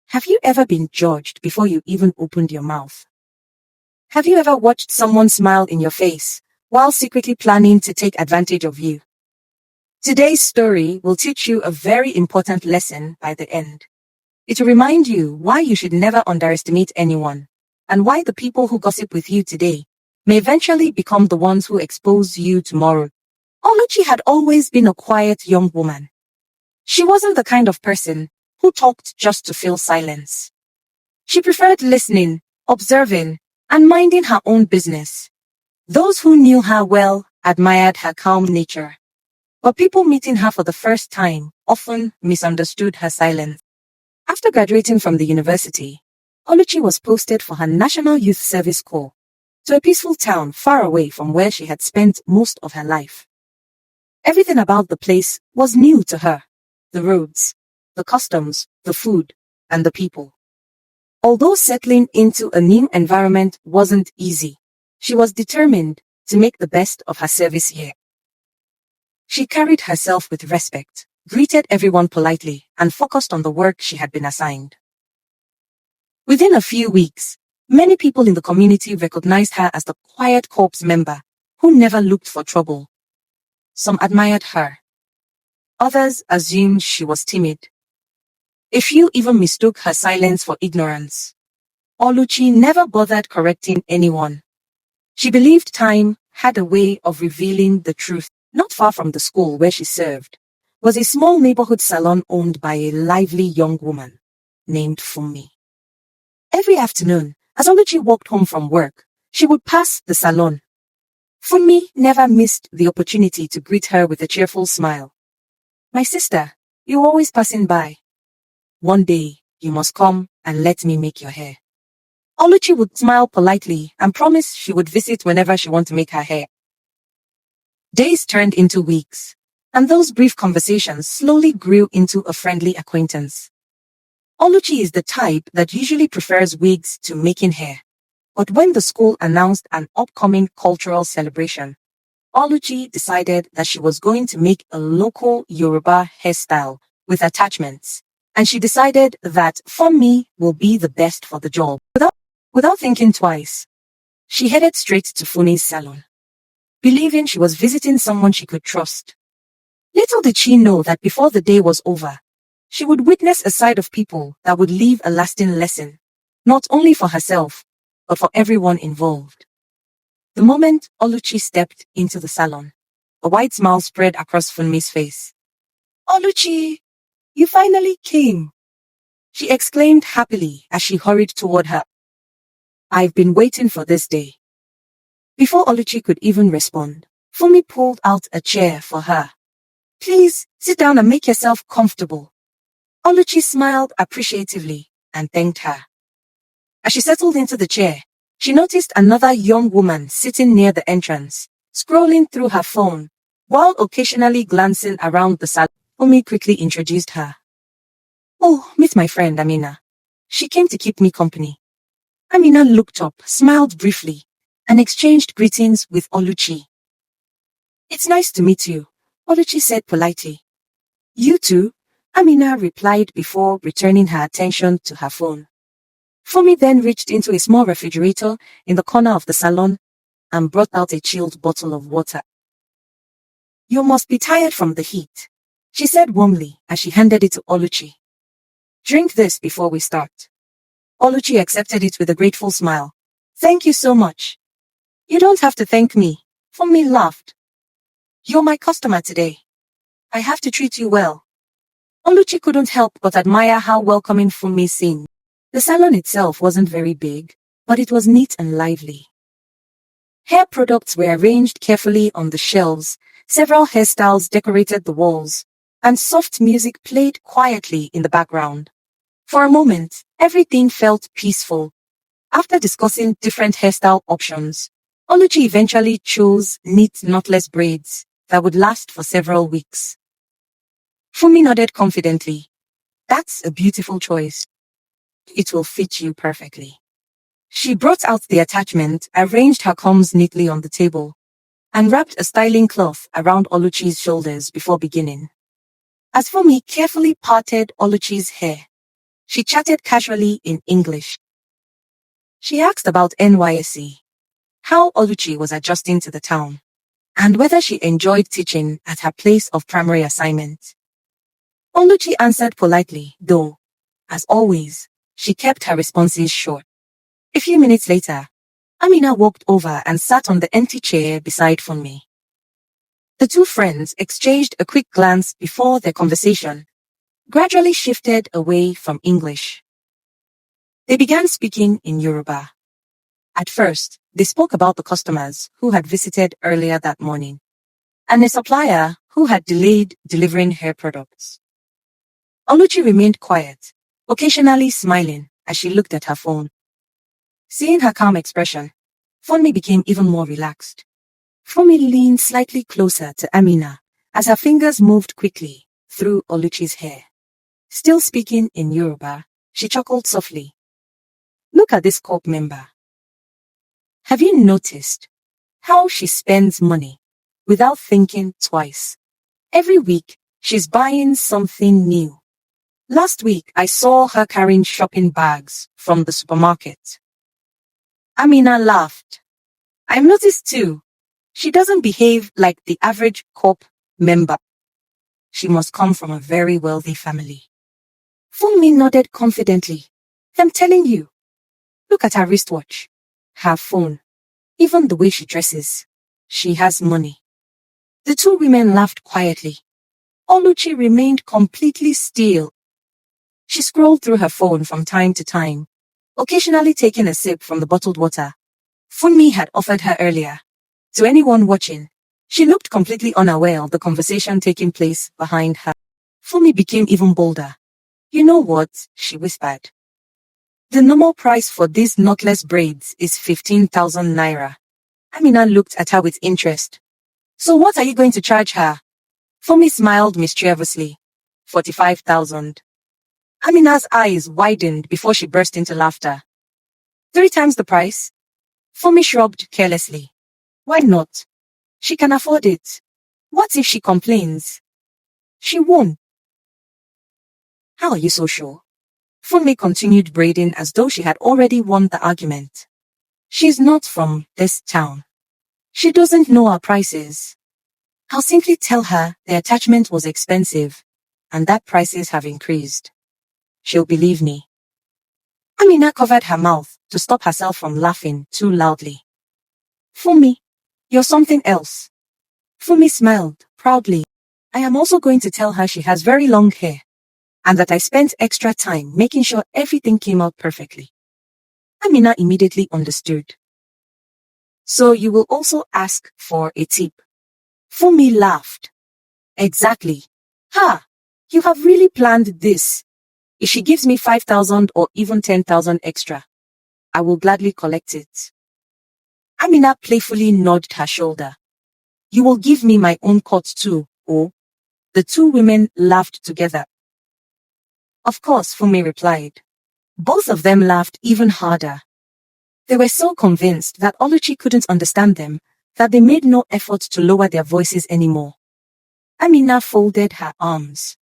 Have you ever been judged before you even opened your mouth? Have you ever watched someone smile in your face while secretly planning to take advantage of you? Today's story will teach you a very important lesson by the end. It will remind you why you should never underestimate anyone, and why the people who gossip with you today may eventually become the ones who expose you tomorrow. Oluchi had always been a quiet young woman. She wasn't the kind of person who talked just to fill silence. She preferred listening, observing, and minding her own business. Those who knew her well admired her calm nature. But people meeting her for the first time often misunderstood her silence. After graduating from the university, Oluchi was posted for her National Youth Service Corps to a peaceful town far away from where she had spent most of her life. Everything about the place was new to her: the roads, the customs, the food, and the people. Although settling into a new environment wasn't easy, she was determined to make the best of her service year. She carried herself with respect, greeted everyone politely, and focused on the work she had been assigned. Within a few weeks, many people in the community recognized her as the quiet corps member who never looked for trouble. Some admired her. Others assumed she was timid. A few even mistook her silence for ignorance. Oluchi never bothered correcting anyone. She believed time had a way of revealing the truth. Not far from the school where she served was a small neighborhood salon owned by a lively young woman named Funmi. Every afternoon, as Oluchi walked home from work, she would pass the salon. Funmi never missed the opportunity to greet her with a cheerful smile. "My sister, you're always passing by. One day, you must come and let me make your hair." Oluchi would smile politely and promise she would visit whenever she wanted to make her hair. Days turned into weeks, and those brief conversations slowly grew into a friendly acquaintance. Oluchi is the type that usually prefers wigs to making hair. But when the school announced an upcoming cultural celebration, Oluchi decided that she was going to make a local Yoruba hairstyle with attachments, and she decided that Funmi will be the best for the job. Without thinking twice, she headed straight to Funmi's salon, believing she was visiting someone she could trust. Little did she know that before the day was over, she would witness a side of people that would leave a lasting lesson, not only for herself, but for everyone involved. The moment Oluchi stepped into the salon, a wide smile spread across Funmi's face. "Oluchi, you finally came," she exclaimed happily as she hurried toward her. "I've been waiting for this day." Before Oluchi could even respond, Funmi pulled out a chair for her. "Please, sit down and make yourself comfortable." Oluchi smiled appreciatively and thanked her. As she settled into the chair, she noticed another young woman sitting near the entrance, scrolling through her phone, while occasionally glancing around the salon. Funmi quickly introduced her. "Oh, meet my friend Amina. She came to keep me company." Amina looked up, smiled briefly, and exchanged greetings with Oluchi. "It's nice to meet you," Oluchi said politely. "You too," Amina replied before returning her attention to her phone. Funmi then reached into a small refrigerator in the corner of the salon and brought out a chilled bottle of water. "You must be tired from the heat," she said warmly as she handed it to Oluchi. "Drink this before we start." Oluchi accepted it with a grateful smile. "Thank you so much." "You don't have to thank me," Funmi laughed. "You're my customer today. I have to treat you well." Oluchi couldn't help but admire how welcoming Funmi seemed. The salon itself wasn't very big, but it was neat and lively. Hair products were arranged carefully on the shelves, several hairstyles decorated the walls, and soft music played quietly in the background. For a moment, everything felt peaceful. After discussing different hairstyle options, Oluchi eventually chose neat knotless braids that would last for several weeks. Funmi nodded confidently. "That's a beautiful choice. It will fit you perfectly." She brought out the attachment, arranged her combs neatly on the table, and wrapped a styling cloth around Oluchi's shoulders before beginning. As Funmi carefully parted Oluchi's hair, She chatted casually in English. She asked about NYSC, how Oluchi was adjusting to the town, and whether she enjoyed teaching at her place of primary assignment. Oluchi answered politely, though, as always, she kept her responses short. A few minutes later, Amina walked over and sat on the empty chair beside Funmi. The two friends exchanged a quick glance before their conversation gradually shifted away from English. They began speaking in Yoruba. At first, they spoke about the customers who had visited earlier that morning, and a supplier who had delayed delivering hair products. Oluchi remained quiet, occasionally smiling as she looked at her phone. Seeing her calm expression, Funmi became even more relaxed. Funmi leaned slightly closer to Amina as her fingers moved quickly through Oluchi's hair. Still speaking in Yoruba, she chuckled softly. Look at this corp member. Have you noticed how she spends money without thinking twice? Every week, she's buying something new. Last week, I saw her carrying shopping bags from the supermarket. Amina laughed. I've noticed too. She doesn't behave like the average corp member. She must come from a very wealthy family. Funmi nodded confidently. I'm telling you. Look at her wristwatch, her phone, even the way she dresses. She has money. The two women laughed quietly. Oluchi remained completely still. She scrolled through her phone from time to time, occasionally taking a sip from the bottled water Funmi had offered her earlier. To anyone watching, she looked completely unaware of the conversation taking place behind her. Funmi became even bolder. You know what? She whispered. The normal price for these knotless braids is 15,000 naira. Amina looked at her with interest. So what are you going to charge her? Funmi smiled mischievously. 45,000. Amina's eyes widened before she burst into laughter. 3 times the price? Funmi shrugged carelessly. Why not? She can afford it. What if she complains? She won't. How are you so sure? Funmi continued braiding as though she had already won the argument. She's not from this town. She doesn't know our prices. I'll simply tell her the attachment was expensive and that prices have increased. She'll believe me. Amina covered her mouth to stop herself from laughing too loudly. Funmi, you're something else. Funmi smiled proudly. I am also going to tell her she has very long hair and that I spent extra time making sure everything came out perfectly. Amina immediately understood. So you will also ask for a tip? Funmi laughed. Exactly. Ha! You have really planned this. If she gives me 5,000 or even 10,000 extra, I will gladly collect it. Amina playfully nudged her shoulder. You will give me my own cut too, oh? The two women laughed together. Of course, Funmi replied. Both of them laughed even harder. They were so convinced that Oluchi couldn't understand them that they made no effort to lower their voices anymore. Amina folded her arms.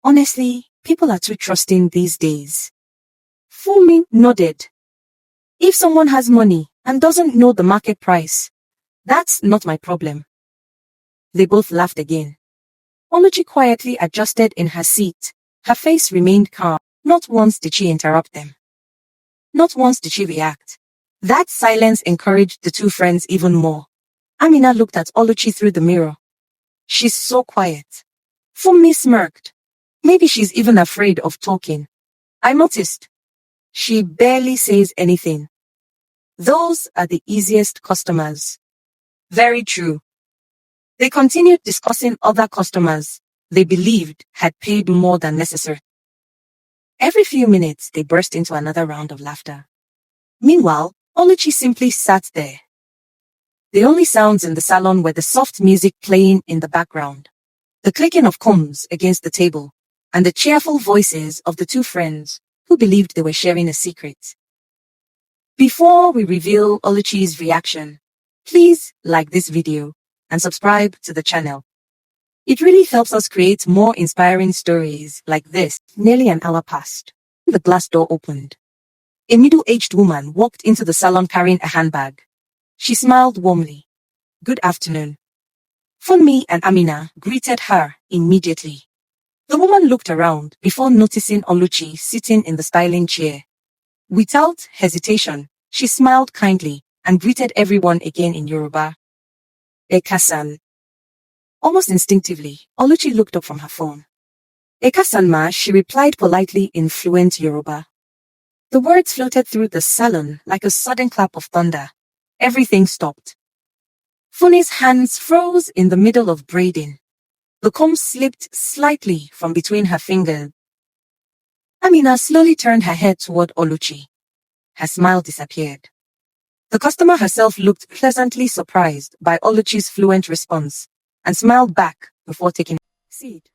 Honestly, people are too trusting these days. Funmi nodded. If someone has money and doesn't know the market price, that's not my problem. They both laughed again. Oluchi quietly adjusted in her seat. Her face remained calm. Not once did she interrupt them. Not once did she react. That silence encouraged the two friends even more. Amina looked at Oluchi through the mirror. She's so quiet. Funmi smirked. Maybe she's even afraid of talking. I noticed. She barely says anything. Those are the easiest customers. Very true. They continued discussing other customers they believed had paid more than necessary. Every few minutes, they burst into another round of laughter. Meanwhile, Oluchi simply sat there. The only sounds in the salon were the soft music playing in the background, the clicking of combs against the table, and the cheerful voices of the two friends who believed they were sharing a secret. Before we reveal Oluchi's reaction, please like this video and subscribe to the channel. It really helps us create more inspiring stories like this. Nearly an hour passed. The glass door opened. A middle-aged woman walked into the salon carrying a handbag. She smiled warmly. "Good afternoon." Funmi and Amina greeted her immediately. The woman looked around before noticing Oluchi sitting in the styling chair. Without hesitation, she smiled kindly and greeted everyone again in Yoruba. "Ekasan." Almost instinctively, Oluchi looked up from her phone. "Ekasan ma," she replied politely in fluent Yoruba. The words floated through the salon like a sudden clap of thunder. Everything stopped. Funmi's hands froze in the middle of braiding. The comb slipped slightly from between her fingers. Amina slowly turned her head toward Oluchi. Her smile disappeared. The customer herself looked pleasantly surprised by Oluchi's fluent response and smiled back before taking a seat.